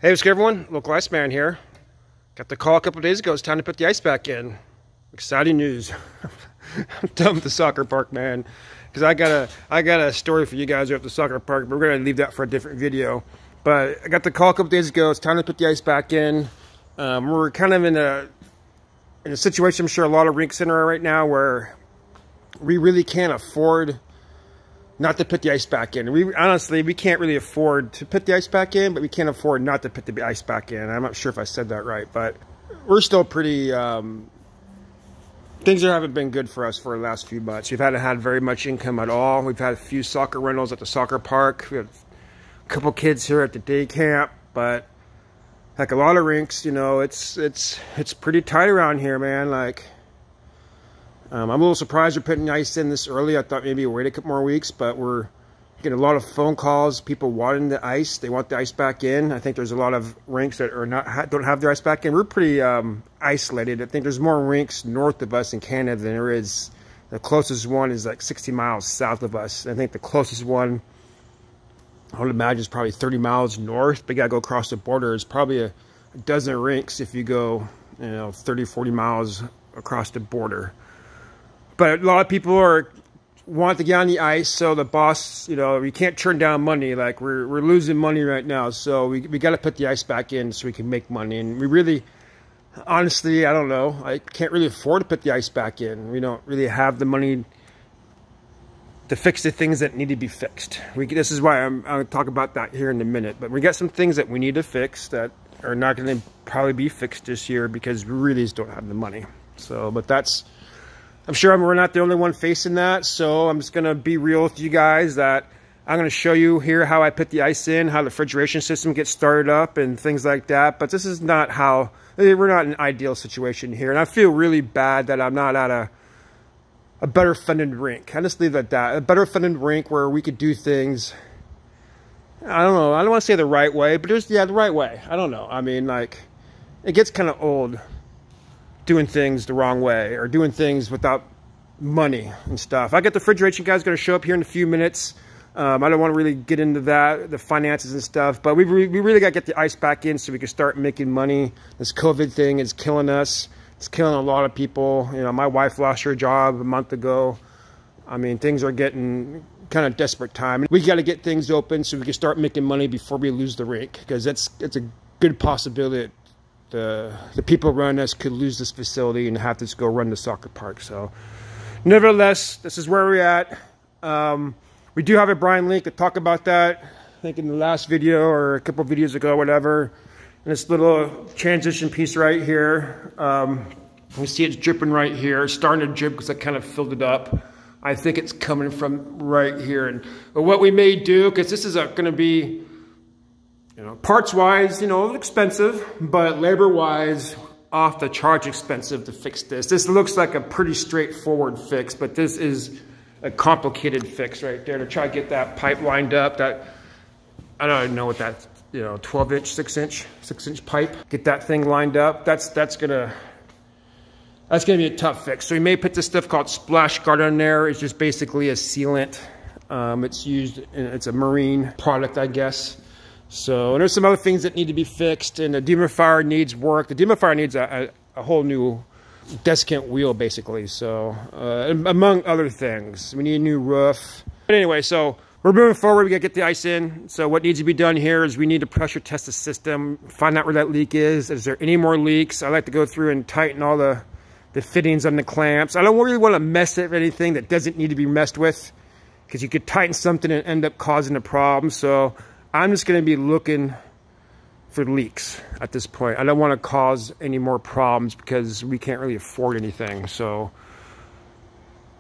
Hey, what's good, everyone? Local Iceman here. Got the call a couple days ago. It's time to put the ice back in. Exciting news. I'm done with the soccer park, man. Because I got a story for you guys at the soccer park, but we're gonna leave that for a different video. But I got the call a couple days ago. It's time to put the ice back in. We're kind of in a situation, I'm sure a lot of rinks in are right now, where we really can't afford not to put the ice back in. Honestly, we can't really afford to put the ice back in, but we can't afford not to put the ice back in. I'm not sure if I said that right, but we're still pretty, things haven't been good for us for the last few months. We've hadn't had very much income at all. We've had a few soccer rentals at the soccer park. We have a couple kids here at the day camp, but like a lot of rinks, you know, it's pretty tight around here, man. Like, I'm a little surprised we're putting ice in this early. I thought maybe we'd wait a couple more weeks, but we're getting a lot of phone calls, people wanting the ice. They want the ice back in. I think there's a lot of rinks that are don't have their ice back in. We're pretty isolated. I think there's more rinks north of us in Canada than there is. The closest one is like 60 miles south of us. I think the closest one, I would imagine, is probably 30 miles north. But you gotta go across the border. There's probably a dozen rinks if you go, 30, 40 miles across the border. But a lot of people want to get on the ice, so the boss, we can't turn down money. Like, we're losing money right now, so we got to put the ice back in so we can make money. And we really, honestly, I don't know, I can't really afford to put the ice back in. We don't really have the money to fix the things that need to be fixed. This is why I'll talk about that here in a minute. But we got some things that we need to fix that are not going to probably be fixed this year because we really just don't have the money. So, but I'm sure we're not the only one facing that, so I'm just going to be real with you guys that I'm going to show you here how I put the ice in, how the refrigeration system gets started up and things like that. But this is not how, we're not in an ideal situation here. And I feel really bad that I'm not at a better funded rink. I just leave it at that. A better funded rink where we could do things, I don't know, I don't want to say the right way, but just, the right way. I don't know. I mean, like, it gets kind of old doing things the wrong way or doing things without money and stuff. I got the refrigeration guy's going to show up here in a few minutes. I don't want to really get into that, the finances and stuff, but we really got to get the ice back in so we can start making money. This COVID thing is killing us. It's killing a lot of people. My wife lost her job a month ago. I mean, things are getting kind of desperate time. We got to get things open so we can start making money before we lose the rink, because it's a good possibility that the people running us could lose this facility and have to go run the soccer park. So nevertheless, this is where we're at. We do have a Brian link to talk about that, I think in the last video or a couple videos ago, whatever. And this little transition piece right here, you see it's dripping right here. It's starting to drip because I kind of filled it up. I think it's coming from right here. But what we may do, because this is going to be, parts-wise, expensive, but labor-wise, off the charge expensive to fix this. This looks like a pretty straightforward fix, but this is a complicated fix right there to try to get that pipe lined up. That, I don't even know what that, 12-inch, 6-inch pipe. Get that thing lined up. That's gonna be a tough fix. So we may put this stuff called Splash Guard on there. It's just basically a sealant. It's a marine product, I guess. So, and there's some other things that need to be fixed, and the dehumidifier needs work. The dehumidifier needs a whole new desiccant wheel, basically. So, among other things, we need a new roof. But anyway, so we're moving forward. We gotta get the ice in. So what needs to be done here is we need to pressure test the system, find out where that leak is. Is there any more leaks? I like to go through and tighten all the fittings on the clamps. I don't really want to mess with anything that doesn't need to be messed with, because you could tighten something and end up causing a problem. So I'm just going to be looking for leaks at this point. I don't want to cause any more problems because we can't really afford anything. So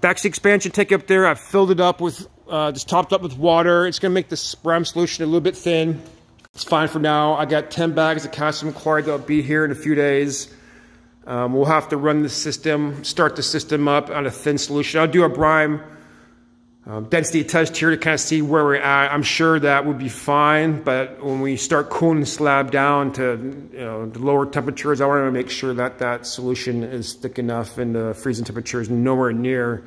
that's the expansion tank up there. I've filled it up with, just topped up with water. It's going to make the brine solution a little bit thin. It's fine for now. I got 10 bags of calcium chloride that'll be here in a few days. We'll have to run the system, start the system up on a thin solution. I'll do a brine density test here to kind of see where we're at. I'm sure that would be fine, but when we start cooling the slab down to the lower temperatures, I want to make sure that that solution is thick enough and the freezing temperature is nowhere near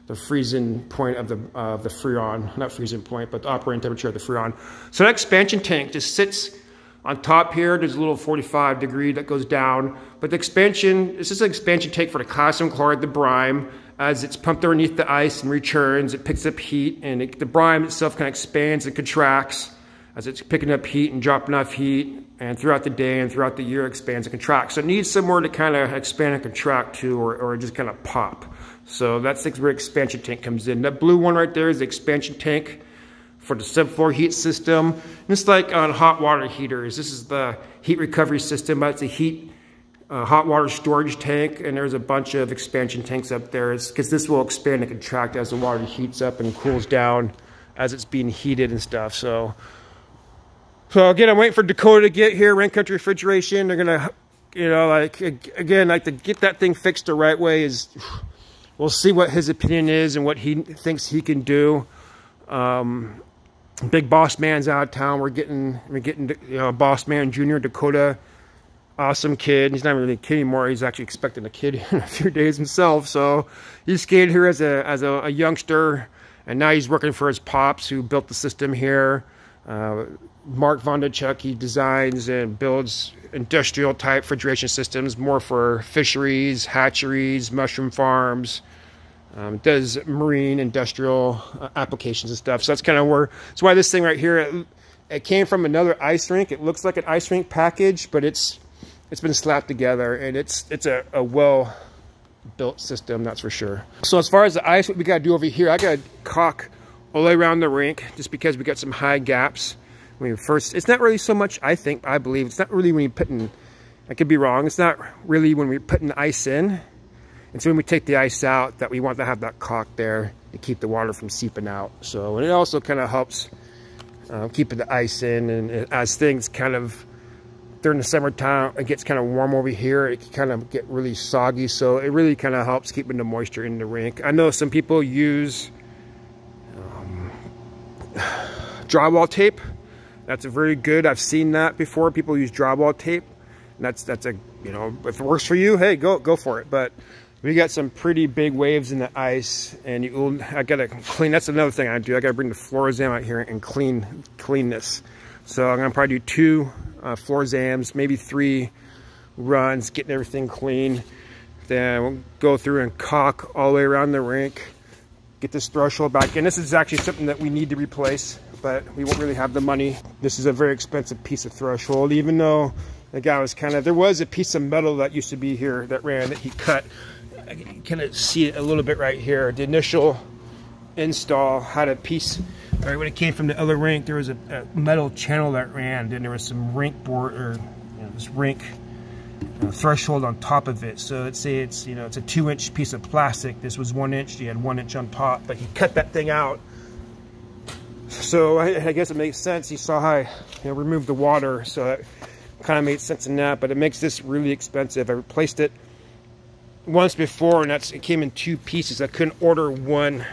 the freezing point of the Freon. Not freezing point, but the operating temperature of the Freon. So that expansion tank just sits On top here, there's a little 45-degree that goes down. But the expansion, this is an expansion tank for the calcium chloride, the brine. As it's pumped underneath the ice and returns, it picks up heat, and the brine itself kind of expands and contracts as it's picking up heat and dropping off heat, and throughout the day and throughout the year it expands and contracts. So it needs somewhere to kind of expand and contract to, or just kind of pop. So that's where expansion tank comes in. That blue one right there is the expansion tank for the subfloor heat system. And it's like on hot water heaters. This is the heat recovery system, but it's a hot water storage tank, and there's a bunch of expansion tanks up there. It's because this will expand and contract as the water heats up and cools down as it's being heated and stuff. So again, I'm waiting for Dakota to get here, Rain Country Refrigeration. They're gonna, you know, like, again, like, to get that thing fixed the right way is, we'll see what his opinion is and what he thinks he can do. Big Boss Man's out of town. We're getting, you know, Boss Man Jr. Dakota. Awesome kid. He's not really a kid anymore. He's actually expecting a kid in a few days himself. So he skated here as a youngster, and now he's working for his pops who built the system here. Mark Vonderchuk, he designs and builds industrial type refrigeration systems, more for fisheries, hatcheries, mushroom farms. Does marine industrial applications and stuff. So that's kind of where, that's why this thing right here, it came from another ice rink. It looks like an ice rink package, but it's been slapped together, and it's a well built system, that's for sure. So as far as the ice, what we got to do over here, I got to caulk all the way around the rink, just because we got some high gaps. When we first, it's not really so much, I believe, it's not really when you put in, I could be wrong, it's not really when we're putting the ice in. It's when we take the ice out that we want to have that caulk there to keep the water from seeping out. So, and it also kind of helps keeping the ice in, and as things kind of, during the summertime, it gets kind of warm over here, it can kind of get really soggy. So it really kind of helps keeping the moisture in the rink. I know some people use drywall tape. That's a very good, I've seen that before. People use drywall tape. And that's a, you know, if it works for you, hey, go for it. But we got some pretty big waves in the ice, and I gotta clean. That's another thing I do. I gotta bring the Florzam out here and clean this. So I'm gonna probably do 2 Florzams, maybe 3 runs, getting everything clean. Then we'll go through and caulk all the way around the rink, get this threshold back in. This is actually something that we need to replace, but we won't really have the money. This is a very expensive piece of threshold, even though the guy was kind of, there was a piece of metal that used to be here that ran, that he cut. I can kind of see it a little bit right here. The initial install had a piece, right, when it came from the other rink, there was a metal channel that ran, and there was some rink board, or, you know, this rink threshold on top of it. So let's say it's, you know, it's a 2-inch piece of plastic. This was 1 inch. He had 1 inch on top, but he cut that thing out. So I guess it makes sense. He saw how I, you know, removed the water, so it kind of made sense in that. But it makes this really expensive. I replaced it once before, and it came in 2 pieces. I couldn't order 1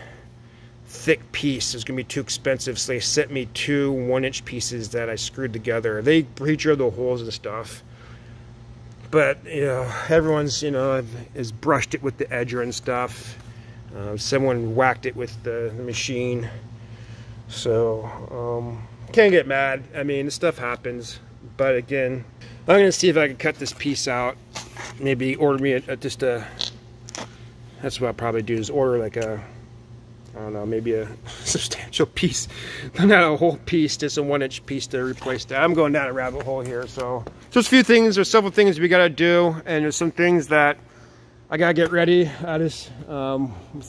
thick piece. It was gonna be too expensive, so they sent me 2 1-inch pieces that I screwed together. They pre-drilled the holes and stuff, but you know, everyone's, you know, has brushed it with the edger and stuff. Someone whacked it with the machine. So can't get mad. I mean, this stuff happens. But again, I'm gonna see if I can cut this piece out. Maybe order me that's what I'll probably do, is order like a, I don't know, maybe a substantial piece, not a whole piece, just a 1-inch piece to replace that. I'm going down a rabbit hole here. So there's a few things, there's several things we gotta do, and there's some things that I gotta get ready. I just,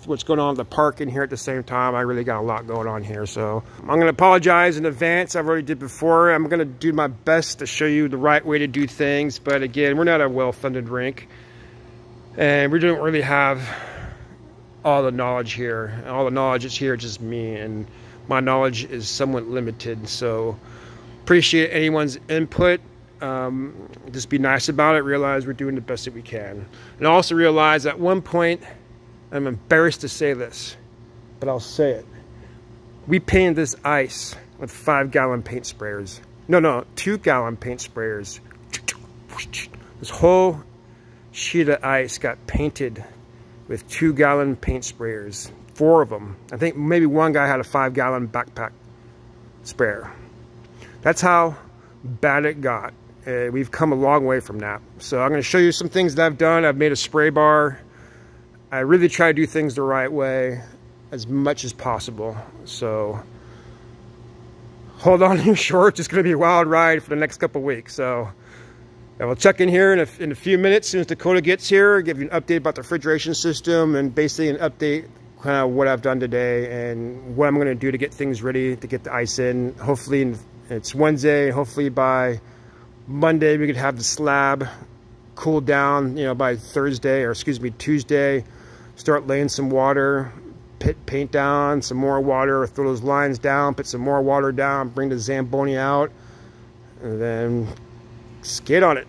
what's going on at the park in here at the same time, I really got a lot going on here. So I'm gonna apologize in advance. I've already did before. I'm gonna do my best to show you the right way to do things. But again, we're not a well-funded rink, and we don't really have all the knowledge here. All the knowledge is here, just me, and my knowledge is somewhat limited. So appreciate anyone's input. Just be nice about it. Realize we're doing the best that we can, and also realize at one point, I'm embarrassed to say this, but I'll say it, we painted this ice with 5-gallon paint sprayers. No, 2-gallon paint sprayers. This whole sheet of ice got painted with 2-gallon paint sprayers, 4 of them. I think maybe one guy had a 5-gallon backpack sprayer. That's how bad it got. We've come a long way from that. So I'm going to show you some things that I've done. I've made a spray bar. I really try to do things the right way as much as possible. So hold on to your shorts. It's going to be a wild ride for the next couple weeks. So I will check in here in a few minutes. As soon as Dakota gets here, give you an update about the refrigeration system and basically an update kind of what I've done today and what I'm going to do to get things ready to get the ice in. Hopefully it's Wednesday. Hopefully by Monday we could have the slab cool down, you know, by Tuesday. Start laying some water, paint down, some more water, throw those lines down, put some more water down, bring the Zamboni out, and then skid on it.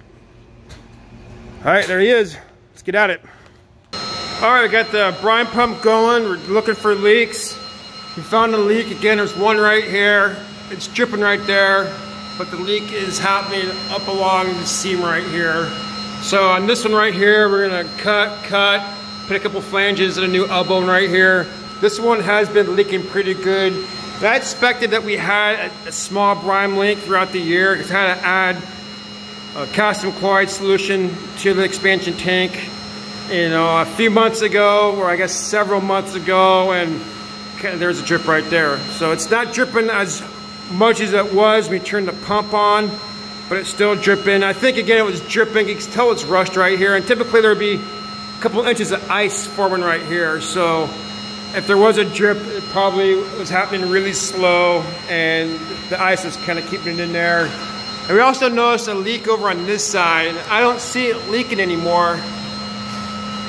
All right, there he is. Let's get at it. All right, we got the brine pump going. We're looking for leaks. We found a leak. Again, there's one right here. It's dripping right there, but the leak is happening up along the seam right here. So on this one right here, we're gonna cut, put a couple flanges and a new elbow right here. This one has been leaking pretty good. And I expected that we had a small brine leak throughout the year because I had to add a calcium chloride solution to the expansion tank, you know, a few months ago, or I guess several months ago, and there's a drip right there. So it's not dripping as much as it was when we turned the pump on, but it's still dripping. I think again it was dripping. You can tell it's rust right here, and typically there would be a couple inches of ice forming right here. So if there was a drip, it probably was happening really slow, and the ice is kind of keeping it in there. And we also noticed a leak over on this side. I don't see it leaking anymore,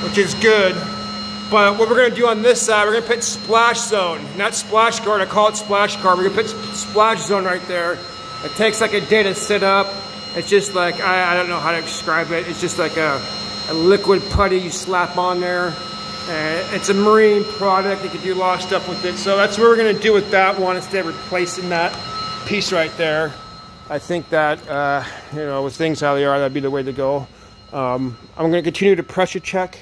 which is good. But what we're gonna do on this side, we're gonna put splash zone, not splash guard. I call it splash guard. We're gonna put splash zone right there. It takes like a day to set up. It's just like, I don't know how to describe it. It's just like a liquid putty you slap on there. It's a marine product. You can do a lot of stuff with it. So that's what we're gonna do with that one instead of replacing that piece right there. I think that, you know, with things how they are, that'd be the way to go. I'm gonna continue to pressure check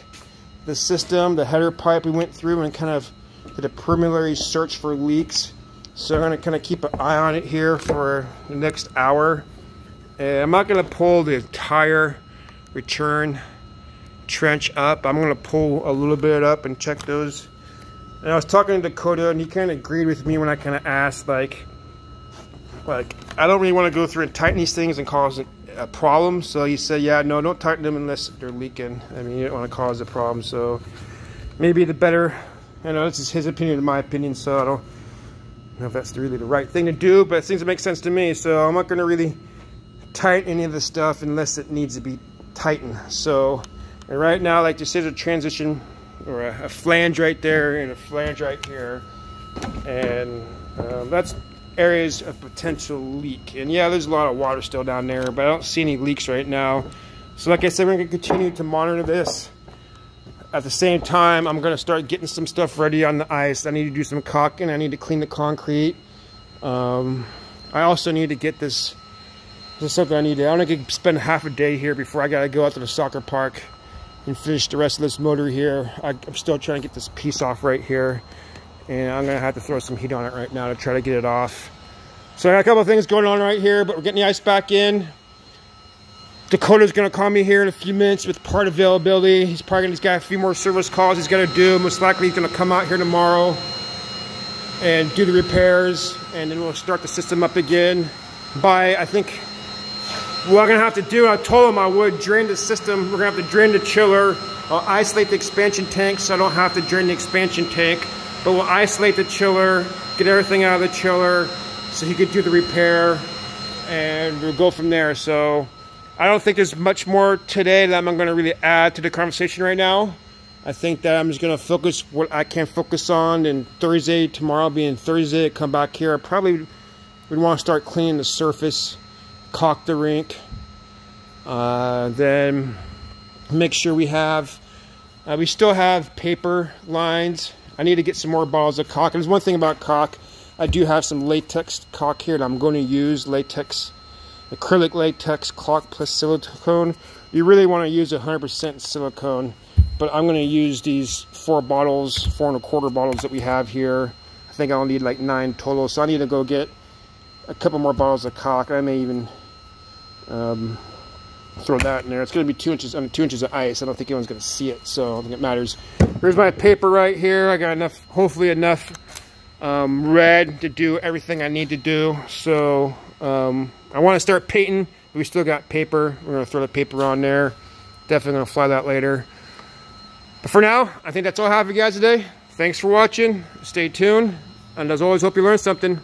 the system, the header pipe we went through and kind of did a preliminary search for leaks. So I'm gonna kind of keep an eye on it here for the next hour. And I'm not gonna pull the entire return trench up. I'm gonna pull a little bit up and check those. And I was talking to Dakota and he kind of agreed with me when I kind of asked, like I don't really want to go through and tighten these things and cause a problem. So he said, yeah, no, don't tighten them unless they're leaking. I mean, you don't want to cause a problem. So maybe the better, you know, this is his opinion and my opinion, so I don't know if that's really the right thing to do, but it seems to make sense to me. So I'm not going to really tighten any of this stuff unless it needs to be tightened. So and right now, like this is a transition or a flange right there and a flange right here. And that's areas of potential leak. And yeah, there's a lot of water still down there, but I don't see any leaks right now. So like I said, we're going to continue to monitor this. At the same time, I'm going to start getting some stuff ready on the ice. I need to do some caulking. I need to clean the concrete. I also need to get this. This is something I need to. I want to spend half a day here before I got to go out to the soccer park and finish the rest of this motor here. I'm still trying to get this piece off right here. And I'm going to have to throw some heat on it right now to try to get it off. So I got a couple of things going on right here, but we're getting the ice back in. Dakota's going to call me here in a few minutes with part availability. He's got a few more service calls he's got to do. Most likely he's going to come out here tomorrow and do the repairs, and then we'll start the system up again. I think what I'm going to have to do, I told him I would drain the system. We're going to have to drain the chiller. I'll isolate the expansion tank so I don't have to drain the expansion tank. But we'll isolate the chiller, get everything out of the chiller so he could do the repair, and we'll go from there. So I don't think there's much more today that I'm going to really add to the conversation right now. I think that I'm just going to focus what I can focus on, and Thursday, tomorrow being Thursday, come back here. I probably would want to start cleaning the surface, caulk the rink, then make sure we still have paper lines. I need to get some more bottles of caulk. And there's one thing about caulk. I do have some latex caulk here that I'm going to use. Latex, acrylic latex caulk plus silicone. You really want to use 100% silicone. But I'm going to use these 4 1/4 bottles that we have here. I think I'll need like 9 total. So I need to go get a couple more bottles of caulk. I may even Throw that in there. It's going to be 2 inches under 2 inches of ice. I don't think anyone's going to see it, so I don't think it matters. Here's my paper right here. I got enough, hopefully enough red to do everything I need to do. So I want to start painting. We still got paper. We're going to throw the paper on there. Definitely going to fly that later. But for now, I think that's all I have for you guys today. Thanks for watching. Stay tuned. And as always, hope you learned something.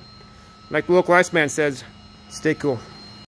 Like the local Iceman says, stay cool.